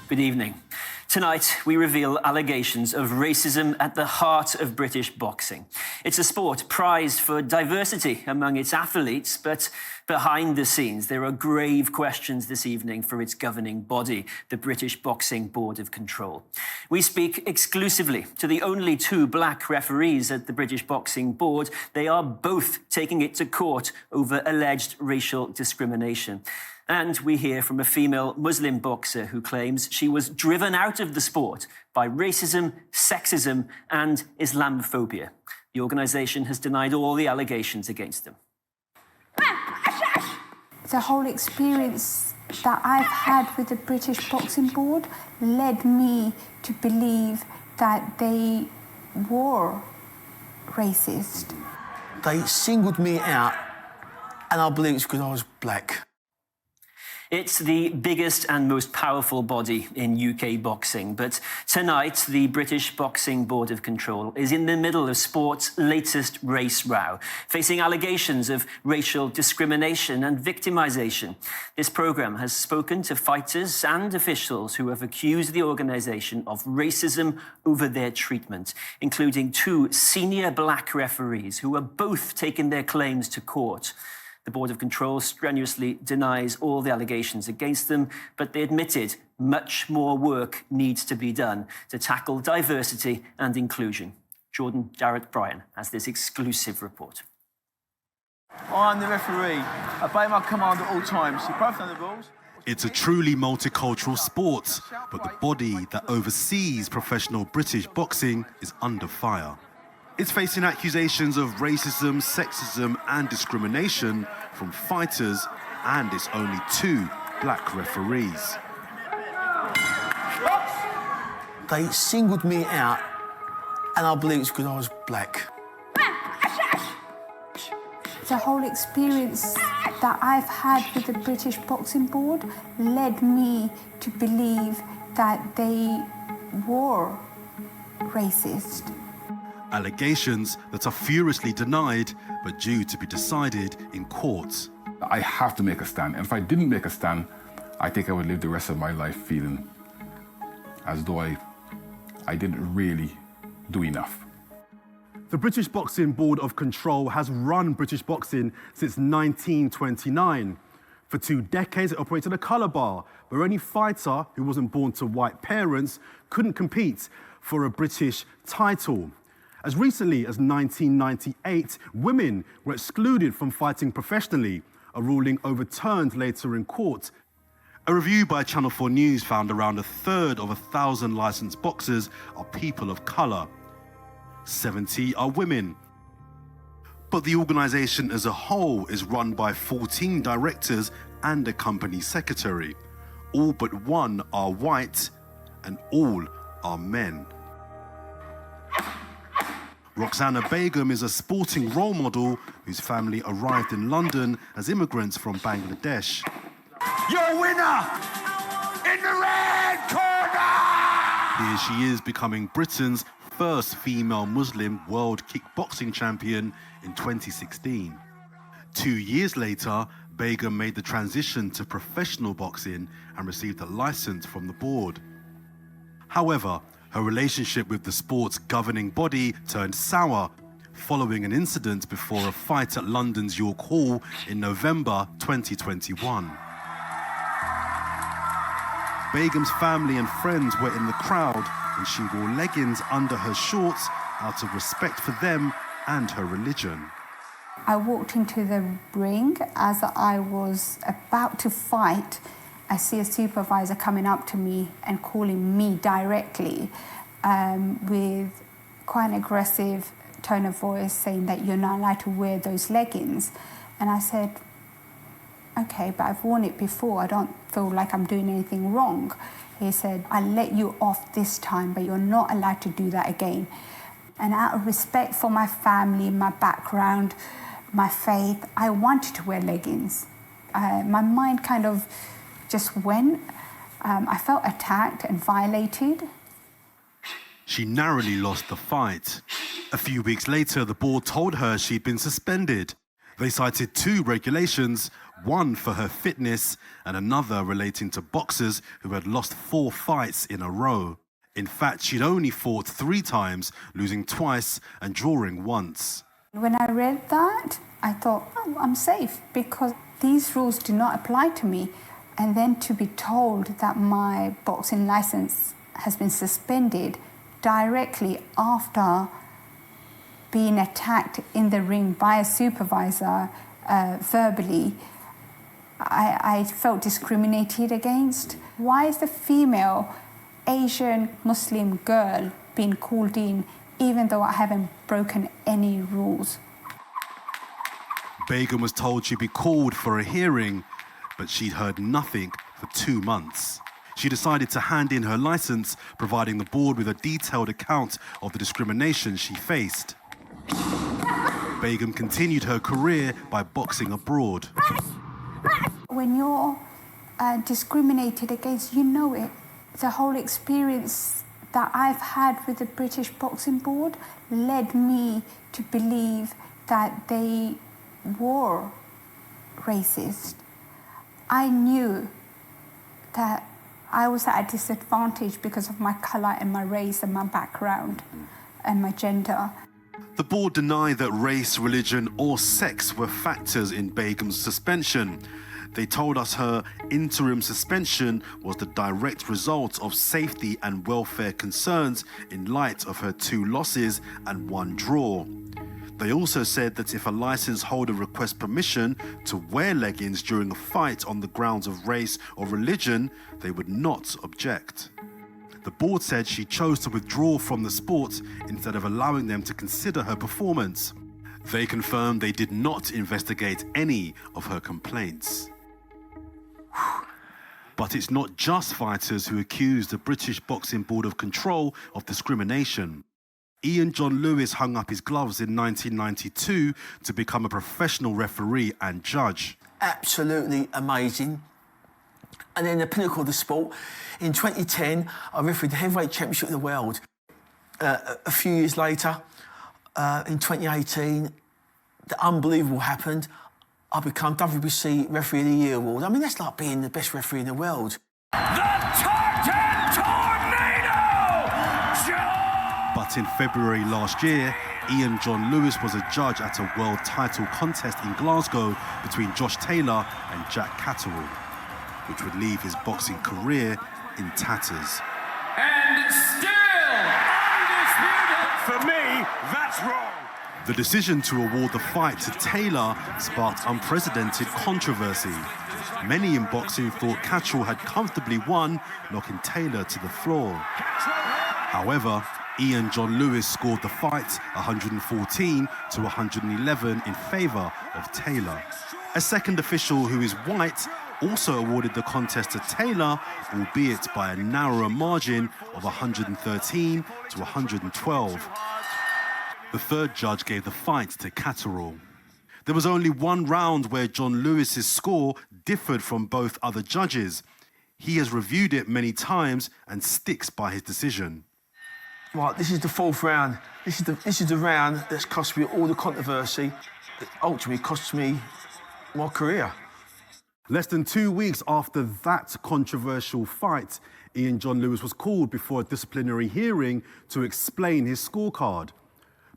Good evening. Tonight, we reveal allegations of racism at the heart of British boxing. It's a sport prized for diversity among its athletes, but behind the scenes, there are grave questions this evening for its governing body, the British Boxing Board of Control. We speak exclusively to the only two black referees at the British Boxing Board. They are both taking it to court over alleged racial discrimination. And we hear from a female Muslim boxer who claims she was driven out of the sport by racism, sexism, and Islamophobia. The organisation has denied all the allegations against them. The whole experience that I've had with the British Boxing Board led me to believe that they were racist. They singled me out, and I believe it's because I was black. It's the biggest and most powerful body in UK boxing, but tonight the British Boxing Board of Control is in the middle of sport's latest race row, facing allegations of racial discrimination and victimisation. This programme has spoken to fighters and officials who have accused the organisation of racism over their treatment, including two senior black referees who are both taking their claims to court. The Board of Control strenuously denies all the allegations against them, but they admitted much more work needs to be done to tackle diversity and inclusion. Jordan Jarrett Bryan has this exclusive report. I'm the referee. I obey my command at all times. You both know the rules. It's a truly multicultural sport, but the body that oversees professional British boxing is under fire. It's facing accusations of racism, sexism and discrimination from fighters and its only two black referees. They singled me out, and I believe it's because I was black. The whole experience that I've had with the British Boxing Board led me to believe that they were racist. Allegations that are furiously denied, but due to be decided in court. I have to make a stand, and if I didn't make a stand, I think I would live the rest of my life feeling as though I didn't really do enough. The British Boxing Board of Control has run British boxing since 1929. For 2 decades, it operated a colour bar, where any fighter who wasn't born to white parents couldn't compete for a British title. As recently as 1998, women were excluded from fighting professionally, a ruling overturned later in court. A review by Channel 4 News found around 1/3 of 1,000 licensed boxers are people of colour. 70 are women. But the organisation as a whole is run by 14 directors and a company secretary. All but one are white, and all are men. Ruqsana Begum is a sporting role model whose family arrived in London as immigrants from Bangladesh. Your winner in the red corner! Here she is becoming Britain's first female Muslim world kickboxing champion in 2016. 2 years later, Begum made the transition to professional boxing and received a license from the board. However, her relationship with the sport's governing body turned sour following an incident before a fight at London's York Hall in November 2021. Begum's family and friends were in the crowd, and she wore leggings under her shorts out of respect for them and her religion. I walked into the ring. As I was about to fight, I see a supervisor coming up to me and calling me directly with quite an aggressive tone of voice, saying that you're not allowed to wear those leggings. And I said, okay, but I've worn it before. I don't feel like I'm doing anything wrong. He said, I'll let you off this time, but you're not allowed to do that again. And out of respect for my family, my background, my faith, I wanted to wear leggings. My mind kind of just went. I felt attacked and violated. She narrowly lost the fight. A few weeks later, the board told her she'd been suspended. They cited 2 regulations, one for her fitness and another relating to boxers who had lost 4 fights in a row. In fact, she'd only fought 3 times, losing twice and drawing once. When I read that, I thought, oh, I'm safe because these rules do not apply to me. And then to be told that my boxing license has been suspended directly after being attacked in the ring by a supervisor verbally, I felt discriminated against. Why is the female Asian Muslim girl being called in even though I haven't broken any rules? Begum was told she'd be called for a hearing, but she'd heard nothing for 2 months. She decided to hand in her license, providing the board with a detailed account of the discrimination she faced. Begum continued her career by boxing abroad. When you're discriminated against, you know it. The whole experience that I've had with the British Boxing Board led me to believe that they were racist. I knew that I was at a disadvantage because of my colour and my race and my background and my gender. The board denied that race, religion or sex were factors in Begum's suspension. They told us her interim suspension was the direct result of safety and welfare concerns in light of her 2 losses and 1 draw. They also said that if a license holder requests permission to wear leggings during a fight on the grounds of race or religion, they would not object. The board said she chose to withdraw from the sport instead of allowing them to consider her performance. They confirmed they did not investigate any of her complaints. But it's not just fighters who accuse the British Boxing Board of Control of discrimination. Ian John Lewis hung up his gloves in 1992 to become a professional referee and judge. Absolutely amazing. And then the pinnacle of the sport, in 2010, I refereed the heavyweight championship of the world. A few years later, in 2018, the unbelievable happened. I became WBC Referee of the Year award. I mean, that's like being the best referee in the world. But in February last year, Ian John Lewis was a judge at a world title contest in Glasgow between Josh Taylor and Jack Catterall, which would leave his boxing career in tatters. And still undisputed. For me, that's wrong. The decision to award the fight to Taylor sparked unprecedented controversy. Many in boxing thought Catterall had comfortably won, knocking Taylor to the floor. However, Ian John Lewis scored the fight 114 to 111 in favour of Taylor. A second official, who is white, also awarded the contest to Taylor, albeit by a narrower margin of 113 to 112. The third judge gave the fight to Catterall. There was only 1 round where John Lewis's score differed from both other judges. He has reviewed it many times and sticks by his decision. Right, this is the 4th round. This is the round that's cost me all the controversy. It ultimately cost me my career. Less than 2 weeks after that controversial fight, Ian John Lewis was called before a disciplinary hearing to explain his scorecard.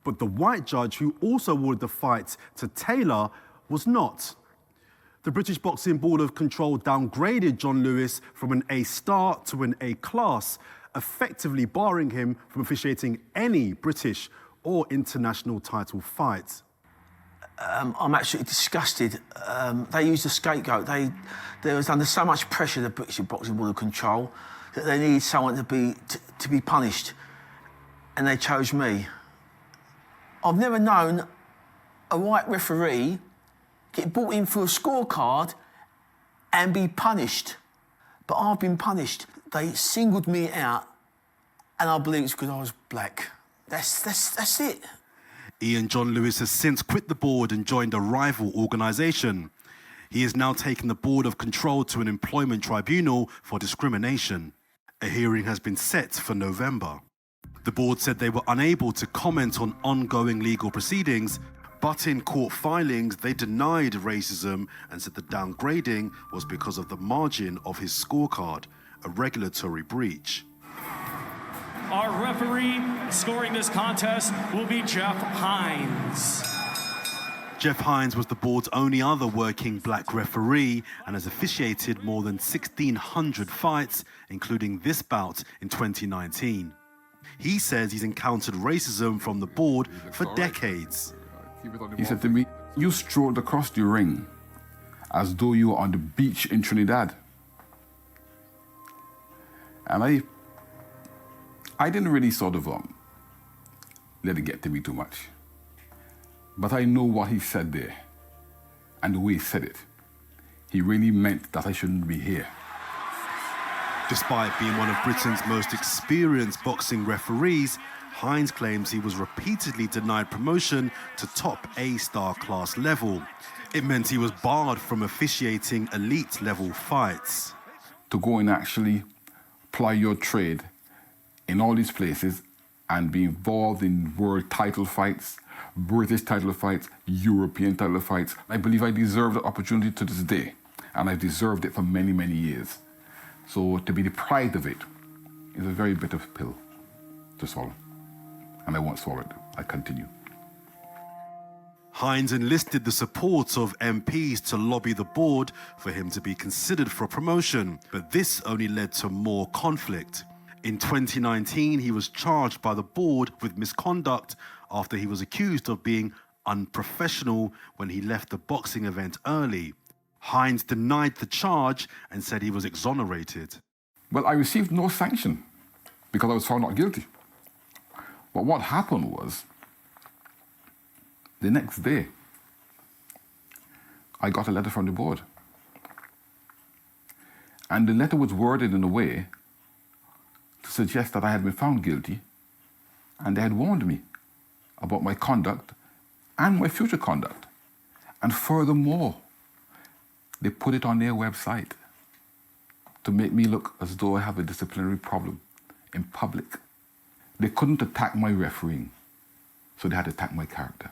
But the white judge who also awarded the fight to Taylor was not. The British Boxing Board of Control downgraded John Lewis from an A star to an A class, effectively barring him from officiating any British or international title fight. I'm absolutely disgusted. They used a scapegoat. They was under so much pressure, the British Boxing Board of Control, that they needed someone to be punished, and they chose me. I've never known a white referee get brought in for a scorecard and be punished, but I've been punished. They singled me out, and I believe it's because I was black. That's it. Ian John Lewis has since quit the board and joined a rival organisation. He is now taking the Board of Control to an employment tribunal for discrimination. A hearing has been set for November. The board said they were unable to comment on ongoing legal proceedings, But in court filings, they denied racism and said the downgrading was because of the margin of his scorecard, a regulatory breach. Our referee scoring this contest will be Jeff Hines. Jeff Hines was the board's only other working black referee and has officiated more than 1,600 fights, including this bout in 2019. He says he's encountered racism from the board for decades. He said to me, "You strolled across the ring as though you were on the beach in Trinidad." And I didn't really sort of let it get to me too much. But I know what he said there and the way he said it. He really meant that I shouldn't be here. Despite being one of Britain's most experienced boxing referees, Hines claims he was repeatedly denied promotion to top A-star class level. It meant he was barred from officiating elite level fights. To go and actually ply your trade in all these places and be involved in world title fights, British title fights, European title fights, I believe I deserve the opportunity to this day, and I've deserved it for many, many years. So to be deprived of it is a very bitter pill to swallow. And I won't swallow it. I continue. Hines enlisted the support of MPs to lobby the board for him to be considered for promotion, but this only led to more conflict. In 2019, he was charged by the board with misconduct after he was accused of being unprofessional when he left the boxing event early. Hines denied the charge and said he was exonerated. Well, I received no sanction because I was found not guilty. But what happened was, the next day, I got a letter from the board. And the letter was worded in a way to suggest that I had been found guilty and they had warned me about my conduct and my future conduct. And furthermore, they put it on their website to make me look as though I have a disciplinary problem in public. They couldn't attack my refereeing, so they had to attack my character.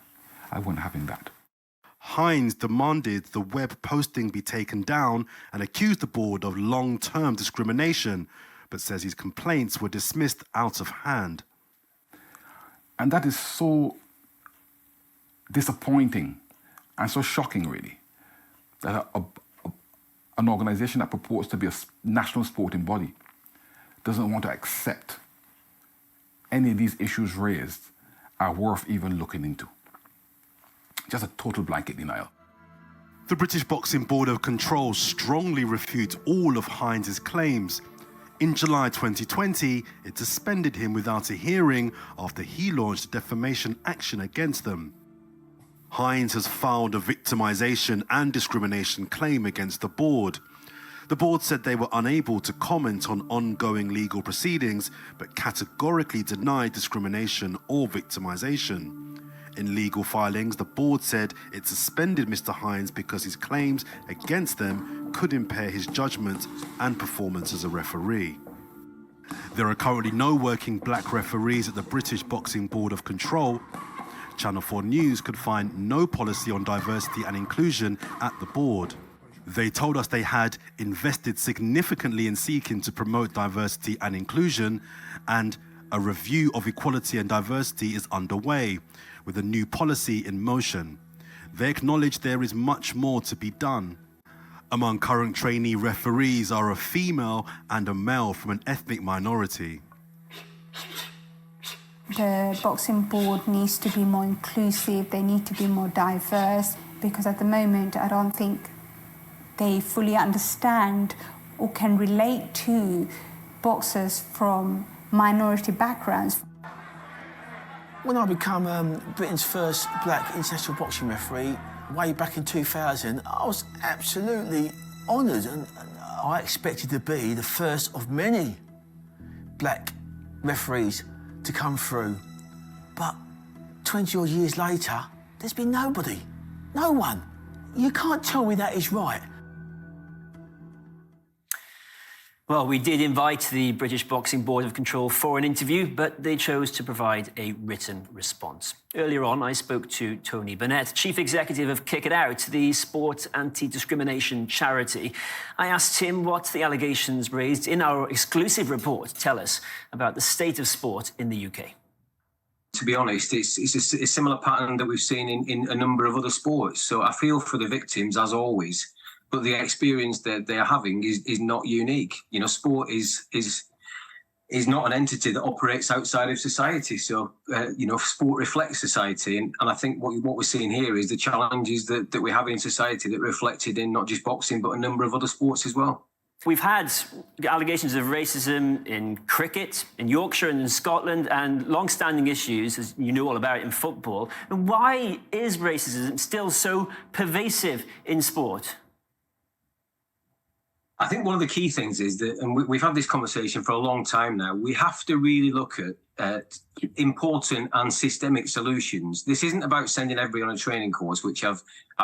I wasn't having that. Hines demanded the web posting be taken down and accused the board of long-term discrimination, but says his complaints were dismissed out of hand. And that is so disappointing and so shocking, really, that an organization that purports to be a national sporting body doesn't want to accept any of these issues raised are worth even looking into. Just a total blanket denial. The British Boxing Board of Control strongly refutes all of Hines' claims. In July 2020, it suspended him without a hearing after he launched a defamation action against them. Hines has filed a victimization and discrimination claim against the board. The board said they were unable to comment on ongoing legal proceedings, but categorically denied discrimination or victimization. In legal filings, the board said it suspended Mr. Hines because his claims against them could impair his judgment and performance as a referee. There are currently no working black referees at the British Boxing Board of Control. Channel 4 News could find no policy on diversity and inclusion at the board. They told us they had invested significantly in seeking to promote diversity and inclusion, and a review of equality and diversity is underway, with a new policy in motion. They acknowledge there is much more to be done. Among current trainee referees are a female and a male from an ethnic minority. The boxing board needs to be more inclusive, they need to be more diverse, because at the moment I don't think they fully understand or can relate to boxers from minority backgrounds. When I became Britain's first black international boxing referee, way back in 2000, I was absolutely honoured, and I expected to be the first of many black referees to come through. But 20 odd years later, there's been nobody, no one. You can't tell me that is right. Well, we did invite the British Boxing Board of Control for an interview, but they chose to provide a written response. Earlier on, I spoke to Tony Burnett, Chief Executive of Kick It Out, the sport anti-discrimination charity. I asked him what the allegations raised in our exclusive report tell us about the state of sport in the UK. To be honest, it's a similar pattern that we've seen in a number of other sports. So I feel for the victims, as always. But the experience that they're having is not unique. You know, sport is not an entity that operates outside of society. So, you know, sport reflects society. And I think what we're seeing here is the challenges that we have in society that reflected in not just boxing, but a number of other sports as well. We've had allegations of racism in cricket, in Yorkshire and in Scotland, and long-standing issues, as you know all about, in football. And why is racism still so pervasive in sport? I think one of the key things is that, and we've had this conversation for a long time now, we have to really look at important and systemic solutions. This isn't about sending everybody on a training course, which I've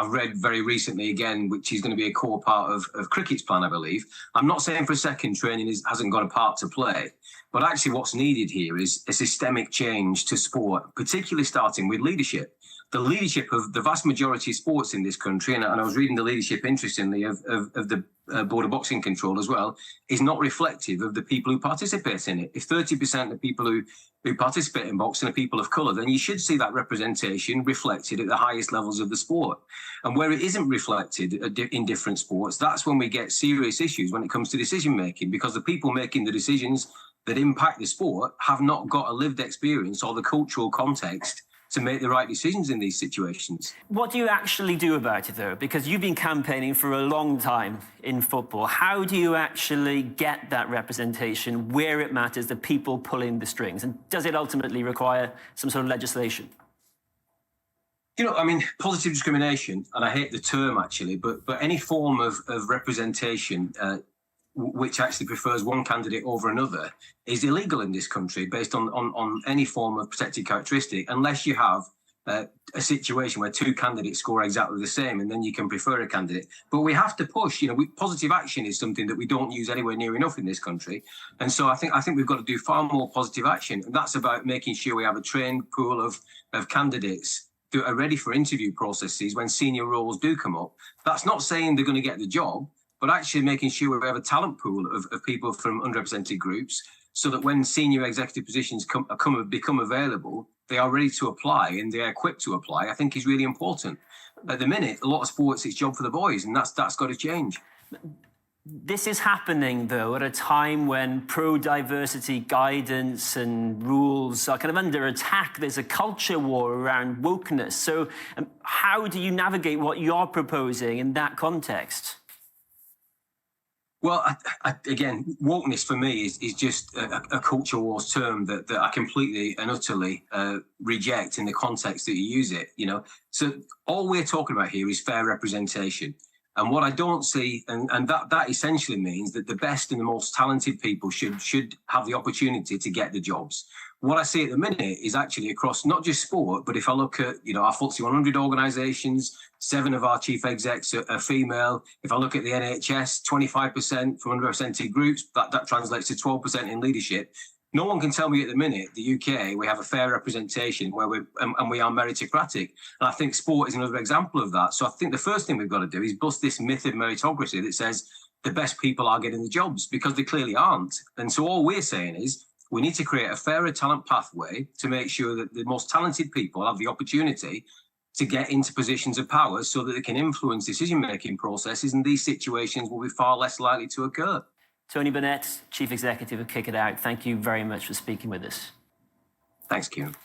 read very recently again, which is going to be a core part of cricket's plan, I believe. I'm not saying for a second training hasn't got a part to play, but actually what's needed here is a systemic change to sport, particularly starting with leadership. The leadership of the vast majority of sports in this country, and I was reading the leadership, interestingly, of the Board of Boxing Control as well, is not reflective of the people who participate in it. If 30% of the people who participate in boxing are people of colour, then you should see that representation reflected at the highest levels of the sport. And where it isn't reflected in different sports, that's when we get serious issues when it comes to decision making, because the people making the decisions that impact the sport have not got a lived experience or the cultural context to make the right decisions in these situations. What do you actually do about it, though? Because you've been campaigning for a long time in football. How do you actually get that representation where it matters, the people pulling the strings? And does it ultimately require some sort of legislation? You know, I mean, positive discrimination, and I hate the term actually, but any form of representation which actually prefers one candidate over another is illegal in this country based on any form of protected characteristic, unless you have a situation where two candidates score exactly the same and then you can prefer a candidate. But we have to push, you know, positive action is something that we don't use anywhere near enough in this country. And so I think we've got to do far more positive action. And that's about making sure we have a trained pool of candidates that are ready for interview processes when senior roles do come up. That's not saying they're going to get the job, but actually making sure we have a talent pool of people from underrepresented groups so that when senior executive positions become available, they are ready to apply and they are equipped to apply, I think is really important. At the minute, a lot of sports, it's job for the boys, and that's got to change. This is happening, though, at a time when pro-diversity guidance and rules are kind of under attack. There's a culture war around wokeness. So how do you navigate what you're proposing in that context? Well, again, wokeness for me is just a culture wars term that I completely and utterly reject in the context that you use it. You know, so all we're talking about here is fair representation. And what I don't see, and that essentially means that the best and the most talented people should have the opportunity to get the jobs. What I see at the minute is actually across not just sport, but if I look at, you know, our FTSE 100 organisations, 7 of our chief execs are female. If I look at the NHS, 25% from underrepresented groups, that translates to 12% in leadership. No one can tell me at the minute, the UK, we have a fair representation where we are meritocratic. And I think sport is another example of that. So I think the first thing we've got to do is bust this myth of meritocracy that says the best people are getting the jobs, because they clearly aren't. And so all we're saying is we need to create a fairer talent pathway to make sure that the most talented people have the opportunity to get into positions of power so that they can influence decision-making processes, and these situations will be far less likely to occur. Tony Burnett, Chief Executive of Kick It Out, thank you very much for speaking with us. Thanks, Kieran.